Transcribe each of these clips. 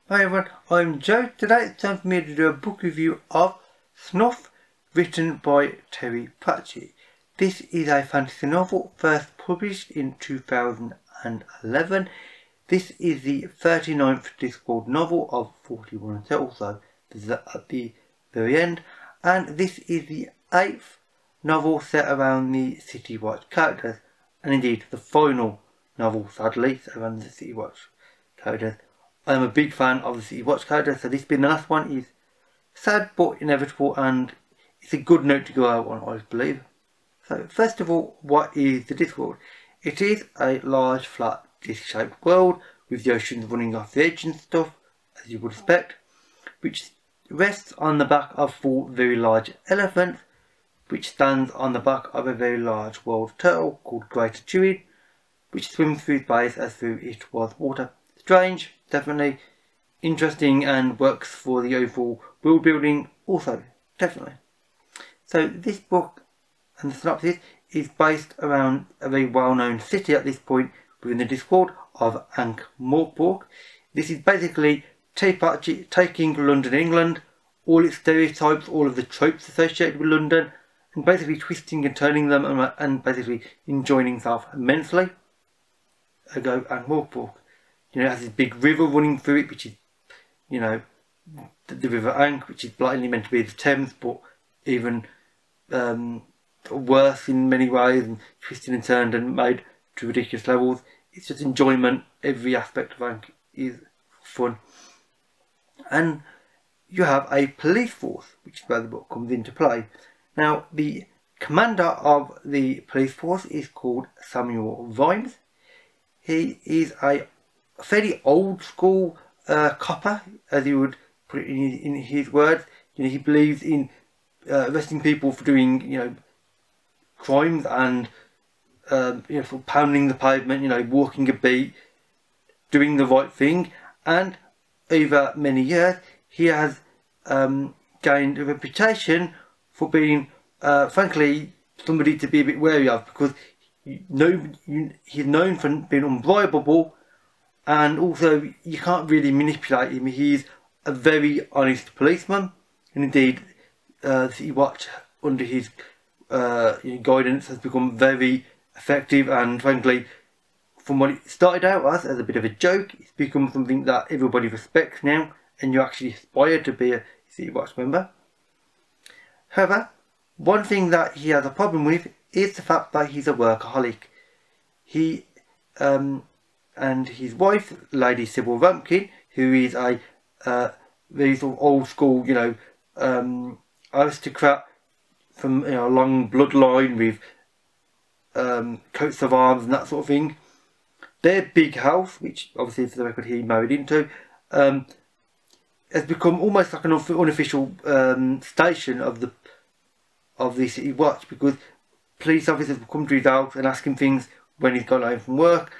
Hi everyone, I'm Joe. Today it's time for me to do a book review of Snuff, written by Terry Pratchett. This is a fantasy novel first published in 2011. This is the 39th Discworld novel of 41 in total, so this is at the very end. And this is the 8th novel set around the City Watch characters, and indeed the final novel, sadly, set around the City Watch characters. I'm a big fan of the City Watch characters, so this being the last one is sad but inevitable, and it's a good note to go out on, I believe. So first of all, what is the Discworld? It is a large, flat, disc-shaped world with the oceans running off the edge and stuff, as you would expect, which rests on the back of 4 very large elephants, which stands on the back of a very large world turtle called Greater Chewin, which swims through space as though it was water. Strange, definitely. Interesting, and works for the overall world building also, definitely. So this book and the synopsis is based around a very well-known city at this point within the Discworld of Ankh-Morpork. This is basically taking London, England, all its stereotypes, all of the tropes associated with London, and basically twisting and turning them and basically enjoying himself immensely. Ergo Ankh-Morpork. You know, it has this big river running through it, which is, you know, the River Ankh, which is blatantly meant to be the Thames, but even worse in many ways, and twisted and turned and made to ridiculous levels. It's just enjoyment. Every aspect of Ankh is fun. And you have a police force, which is where the book comes into play. Now, the commander of the police force is called Samuel Vimes. He is a fairly old school copper, as he would put it in his words. You know, he believes in arresting people for doing, you know, crimes and you know, for pounding the pavement, you know, walking a beat, doing the right thing. And over many years, he has gained a reputation for being, frankly, somebody to be a bit wary of, because he's known for being unbribable. And also, you can't really manipulate him. He's a very honest policeman, and indeed, City Watch under his guidance has become very effective. And frankly, from what it started out as a bit of a joke, it's become something that everybody respects now, and you actually aspire to be a City Watch member. However, one thing that he has a problem with is the fact that he's a workaholic. He and his wife, Lady Sybil Rumpkin, who is a very sort of old school, you know, aristocrat from, you know, a long bloodline with coats of arms and that sort of thing. Their big house, which obviously for the record he married into, has become almost like an unofficial station of the City Watch, because police officers will come to his house and ask him things when he's gone home from work.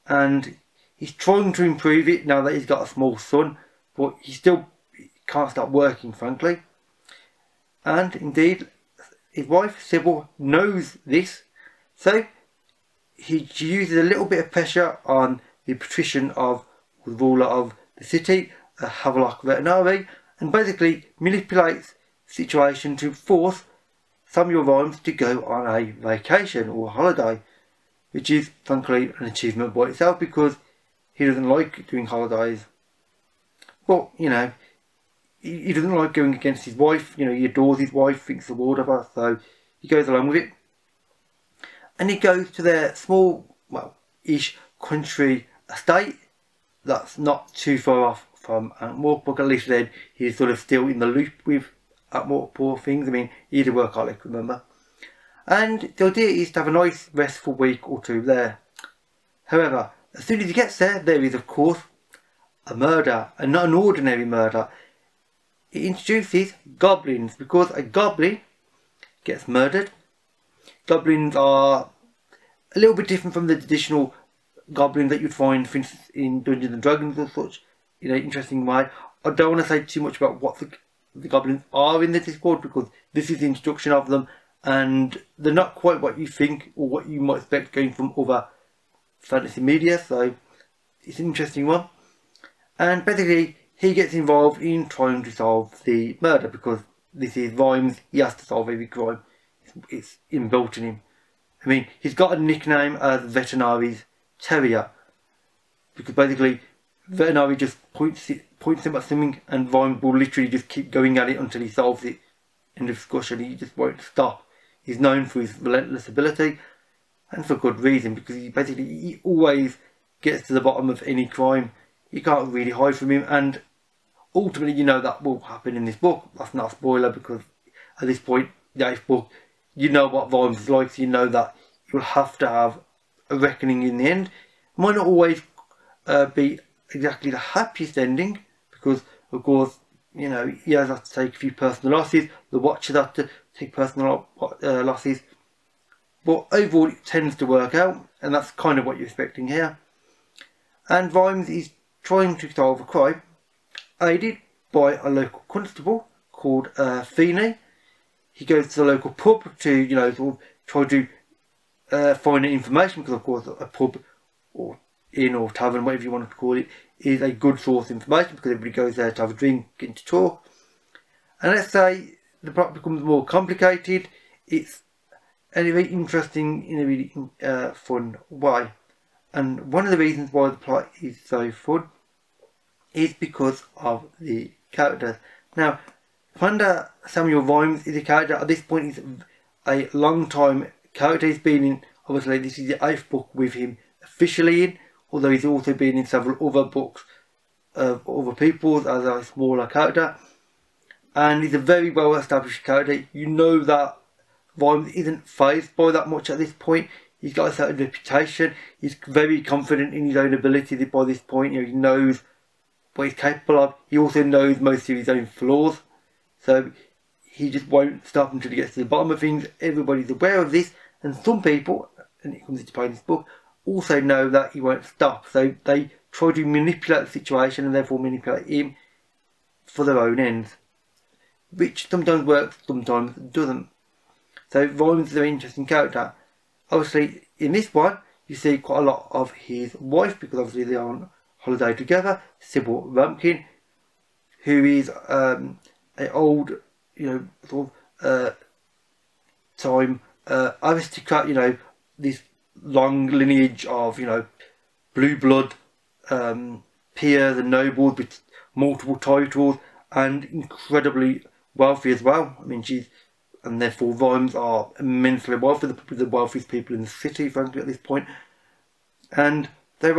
And he's trying to improve it now that he's got a small son, but he still can't stop working, frankly. And indeed, his wife Sybil knows this, so she uses a little bit of pressure on the patrician of the ruler of the city, Havelock Vetinari, and basically manipulates the situation to force Samuel Vimes to go on a vacation or a holiday, which is frankly an achievement by itself, because he doesn't like doing holidays. But, you know, he doesn't like going against his wife. You know, he adores his wife, thinks the world of her, so he goes along with it. And he goes to their small, well-ish country estate that's not too far off from Ankh-Morpork. At least then he's sort of still in the loop with Ankh-Morpork things. I mean, he's a workaholic, remember. And the idea is to have a nice restful week or two there. However, as soon as he gets there, there is of course a murder, and not an ordinary murder. It introduces goblins, because a goblin gets murdered. Goblins are a little bit different from the traditional goblins that you'd find, for instance, in Dungeons and Dragons or such, in an interesting way. I don't want to say too much about what the goblins are in the Discworld, because this is the introduction of them, and they're not quite what you think or what you might expect going from other fantasy media, so it's an interesting one. And basically he gets involved in trying to solve the murder, because this is Vimes, he has to solve every crime. It's inbuilt in him. I mean, he's got a nickname as Veterinary's Terrier, because basically Veterinary just points him at something and Vimes will literally just keep going at it until he solves it. In the discussion, he just won't stop. He's known for his relentless ability, and for good reason, because he always gets to the bottom of any crime. You can't really hide from him, and ultimately you know that will happen in this book. That's not a spoiler, because at this point, the 8th book, you know what Vimes is like, so you know that you'll have to have a reckoning in the end. It might not always be exactly the happiest ending, because of course, you know, he has to take a few personal losses, the Watchers have to take personal losses, but overall it tends to work out, and that's kind of what you're expecting here. And Vimes is trying to solve a crime, aided by a local constable called Feeney. He goes to the local pub to, you know, sort of try to find information, because of course a pub or inn or tavern, whatever you want to call it, is a good source of information, because everybody goes there to have a drink, get to talk. And let's say the plot becomes more complicated. It's very interesting in a really fun way. And one of the reasons why the plot is so fun is because of the characters. Now, Commander Samuel Vimes is a character, at this point he's a long time character. He's been in, obviously this is the 8th book with him officially in, although he's also been in several other books of other people's as a smaller character. And he's a very well established character. You know that Vimes isn't fazed by that much at this point. He's got a certain reputation. He's very confident in his own ability by this point. You know, he knows what he's capable of. He also knows most of his own flaws. So he just won't stop until he gets to the bottom of things. Everybody's aware of this. And some people, and it comes into play in this book, also know that he won't stop. So they try to manipulate the situation and therefore manipulate him for their own ends, which sometimes works, sometimes doesn't. So Vimes is a very interesting character. Obviously, in this one, you see quite a lot of his wife, because obviously they are on holiday together, Sybil Rumpkin, who is an old, you know, sort of time aristocrat, you know, this long lineage of, you know, blue blood peers and nobles with multiple titles, and incredibly wealthy as well. I mean, and therefore Vimes are immensely wealthy, the wealthiest people in the city, frankly, at this point. And they're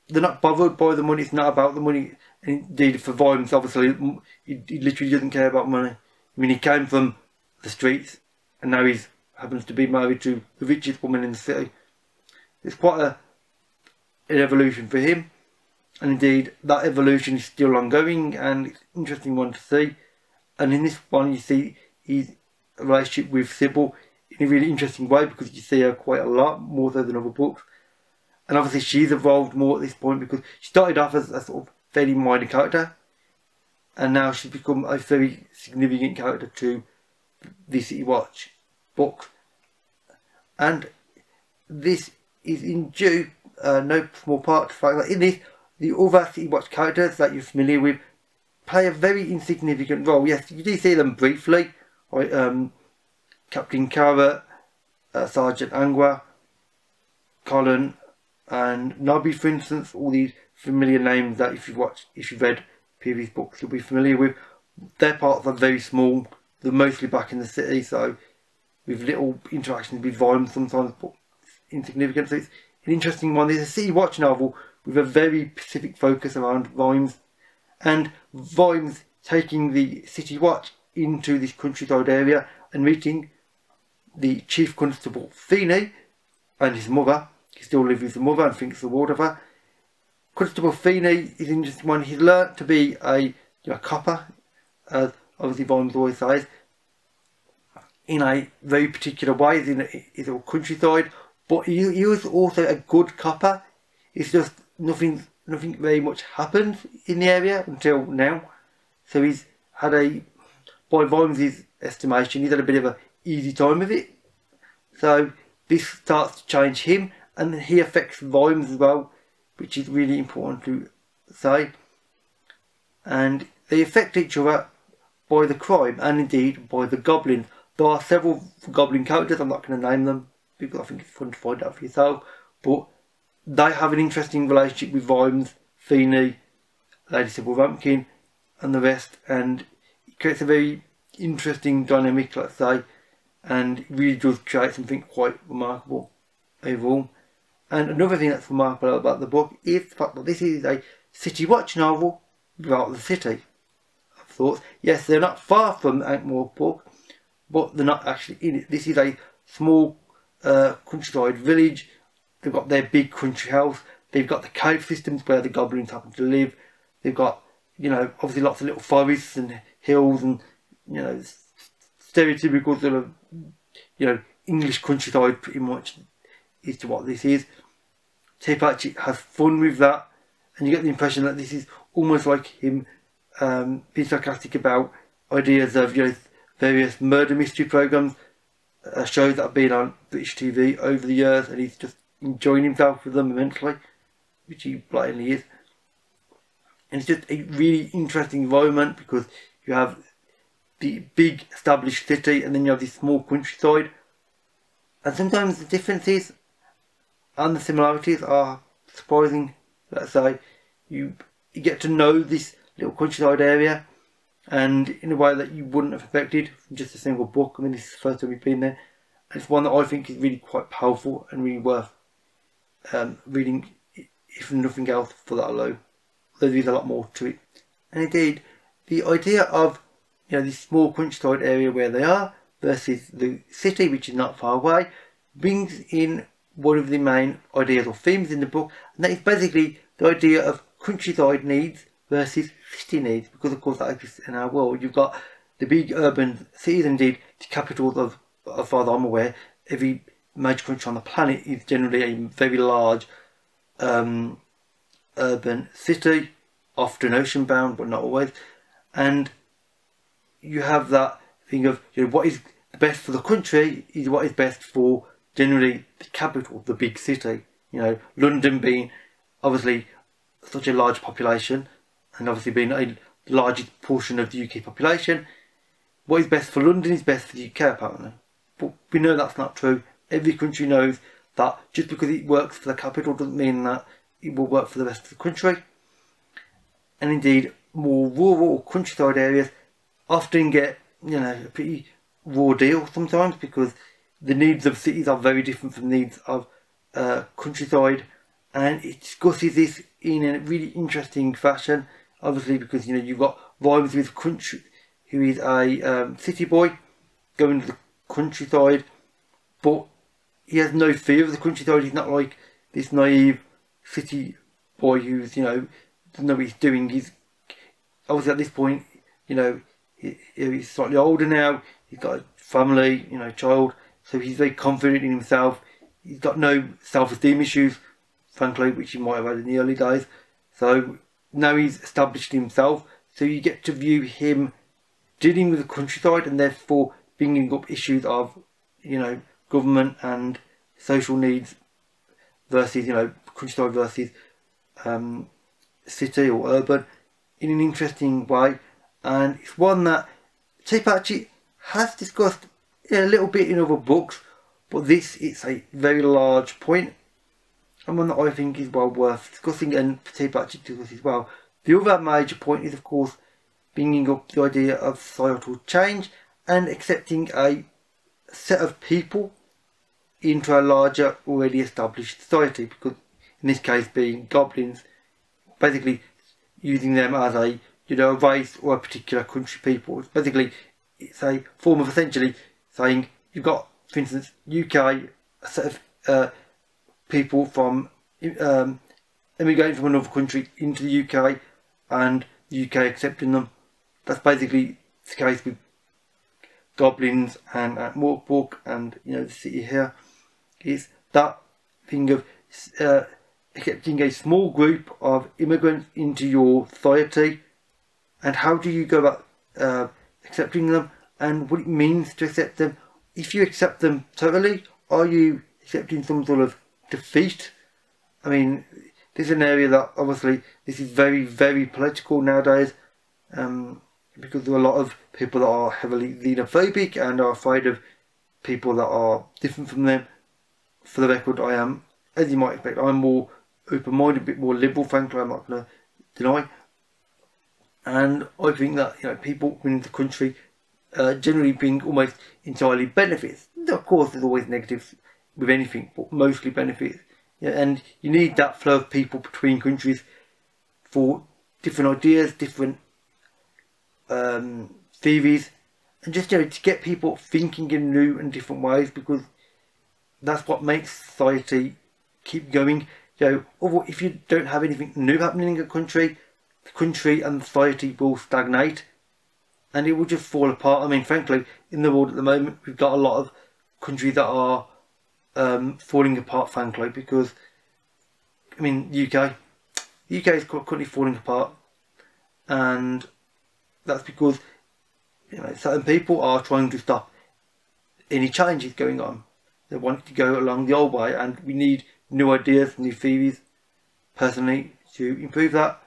not bothered by the money. It's not about the money. Indeed, for Vimes, obviously, he literally doesn't care about money. I mean, he came from the streets, and now he happens to be married to the richest woman in the city. It's quite an evolution for him, and indeed, that evolution is still ongoing, and it's an interesting one to see. And in this one, you see his relationship with Sybil in a really interesting way, because you see her quite a lot, more so than other books. And obviously she's evolved more at this point, because she started off as a sort of fairly minor character, and now she's become a very significant character to the City Watch books. And this is in due no small part to the fact that in this, the other City Watch characters that you're familiar with play a very insignificant role. Yes, you do see them briefly, right? Captain Carrot, Sergeant Angua, Colin, and Nobby, for instance, all these familiar names that if you've read previous books, you'll be familiar with. Their parts are very small. They're mostly back in the city, so with little interactions with Vimes sometimes, but insignificant. So it's an interesting one. There's a City Watch novel with a very specific focus around Vimes, and Vimes taking the City Watch into this countryside area and meeting the Chief Constable Feeney and his mother. He still lives with the mother and thinks the world of her. Constable Feeney is an interesting one. He's learnt to be a copper, as obviously Vimes always says, in a very particular way. He's in a countryside, but he is also a good copper. It's just nothing very much happened in the area until now. So he's had by Vimes' estimation, he's had a bit of an easy time of it. So this starts to change him, and he affects Vimes as well, which is really important to say. and they affect each other by the crime and indeed by the goblins. There are several goblin characters, I'm not going to name them because I think it's fun to find out for yourself, but they have an interesting relationship with Vimes, Feeney, Lady Sybil Rampkin and the rest, and it creates a very interesting dynamic, let's say, and it really does create something quite remarkable overall. And another thing that's remarkable about the book is the fact that this is a city watch novel about the city of thoughts. Yes, they're not far from Ankh-Morpork book, but they're not actually in it. This is a small countryside village. They've got their big country house. They've got the cave systems where the goblins happen to live. They've got, you know, obviously lots of little forests and hills and, you know, stereotypical sort of, you know, English countryside pretty much is to what this is. Pratchett has fun with that, and you get the impression that this is almost like him being sarcastic about ideas of, you know, various murder mystery programs, shows that have been on British TV over the years, and he's just enjoying himself with them immensely, which he blatantly is. And it's just a really interesting environment because you have the big established city and then you have this small countryside, and sometimes the differences and the similarities are surprising. Let's say you get to know this little countryside area, and in a way that you wouldn't have expected from just a single book. I mean, this is the first time we've been there, and it's one that I think is really quite powerful and really worth reading, if nothing else, for that alone. There is a lot more to it. And indeed, the idea of, you know, this small countryside area where they are versus the city, which is not far away, brings in one of the main ideas or themes in the book, and that is basically the idea of countryside needs versus city needs, because of course that exists in our world. You've got the big urban cities, indeed the capitals of, as far as I'm aware, every major country on the planet is generally a very large urban city, often ocean bound but not always, and you have that thing of, you know, what is best for the country is what is best for generally the capital, the big city. You know, London being obviously such a large population, and obviously being a largest portion of the UK population, what is best for London is best for the UK apparently. But we know that's not true. Every country knows that just because it works for the capital doesn't mean that it will work for the rest of the country. And indeed, more rural or countryside areas often get, you know, a pretty raw deal sometimes, because the needs of cities are very different from the needs of countryside, and it discusses this in a really interesting fashion. Obviously, because, you know, you've got Vimes with country, who is a city boy going to the countryside, but he has no fear of the countryside. He's not like this naive city boy who's, you know, doesn't know what he's doing. He's obviously at this point, you know, he's slightly older now. He's got a family, you know, child, so he's very confident in himself. He's got no self-esteem issues, frankly, which he might have had in the early days. So now he's established himself, so you get to view him dealing with the countryside and therefore bringing up issues of, you know, government and social needs versus, you know, countryside versus city or urban in an interesting way. And it's one that Pratchett has discussed a little bit in other books, but this is a very large point, and one that I think is well worth discussing, and Pratchett discusses as well. The other major point is, of course, bringing up the idea of societal change and accepting a set of people into a larger, already established society, because in this case being goblins, basically using them as a, you know, a race or a particular country people. It's a form of essentially saying you've got, for instance, UK, a set of people from immigrating from another country into the UK, and the UK accepting them. That's basically the case with goblins and Morpork and, you know, the city here. Is that thing of accepting a small group of immigrants into your society, and how do you go about accepting them, and what it means to accept them. If you accept them totally, are you accepting some sort of defeat? I mean, this is an area that obviously, this is very, very political nowadays, because there are a lot of people that are heavily xenophobic and are afraid of people that are different from them. For the record, I am, as you might expect, I'm more open-minded, a bit more liberal, frankly, I'm not going to deny. And I think that, you know, people coming into the country generally bring almost entirely benefits. Of course, there's always negatives with anything, but mostly benefits. Yeah, and you need that flow of people between countries for different ideas, different theories, and just, you know, to get people thinking in new and different ways, because that's what makes society keep going. You know, if you don't have anything new happening in a country, the country and society will stagnate, and it will just fall apart. I mean, frankly, in the world at the moment, we've got a lot of countries that are falling apart, frankly, because, I mean, UK is currently falling apart, and that's because, you know, certain people are trying to stop any changes going on. They want to go along the old way, and we need new ideas, new theories, personally, to improve that.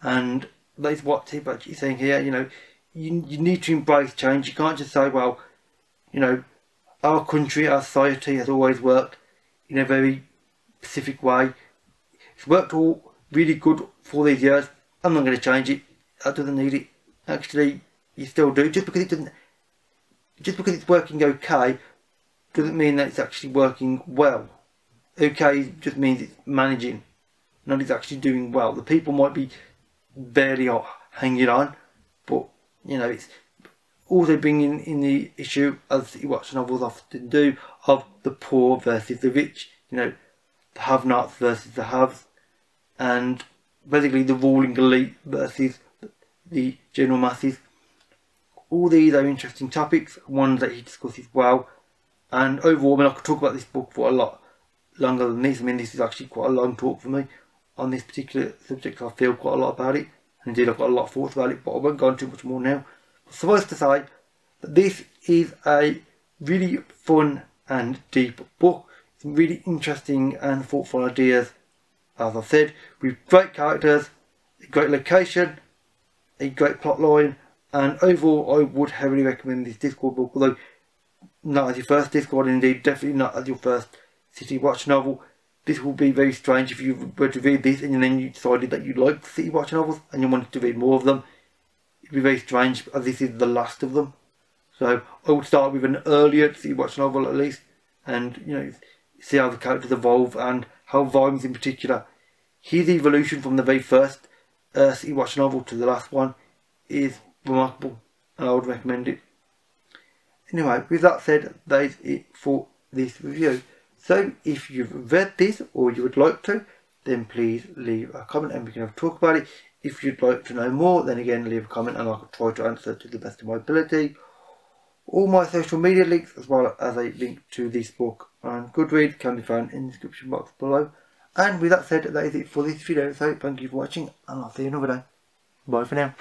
And that is what Pratchett is saying here. You know, you need to embrace change. You can't just say, well, you know, our country, our society has always worked in a very specific way. It's worked all really good for these years. I'm not going to change it. That doesn't need it. Actually, you still do. Just because it's working okay doesn't mean that it's actually working well. Okay just means it's managing, not it's actually doing well. The people might be barely hanging on, but, you know, it's also bringing in the issue, as City Watch novels often do, of the poor versus the rich. You know, the have-nots versus the haves, and basically the ruling elite versus the general masses. All these are interesting topics, ones that he discusses well. And overall, I mean, I could talk about this book for a lot longer than this. I mean, this is actually quite a long talk for me on this particular subject. I feel quite a lot about it, and indeed I've got a lot of thoughts about it, but I won't go on too much more now. But suffice to say that this is a really fun and deep book. Some really interesting and thoughtful ideas, as I've said, with great characters, a great location, a great plot line, and overall I would heavily recommend this Discord book, although not as your first Discord, and indeed definitely not as your first City Watch novel. This will be very strange if you were to read this and then you decided that you liked City Watch novels and you wanted to read more of them. It would be very strange, as this is the last of them. So I would start with an earlier City Watch novel at least, and, you know, see how the characters evolve, and how Vimes in particular, his evolution from the very first City Watch novel to the last one is remarkable, and I would recommend it. Anyway, with that said, that is it for this review. So if you've read this or you would like to, then please leave a comment and we can have a talk about it. If you'd like to know more, then again leave a comment and I'll try to answer to the best of my ability. All my social media links, as well as a link to this book and Goodreads, can be found in the description box below. And with that said, that is it for this video. So thank you for watching, and I'll see you another day. Bye for now.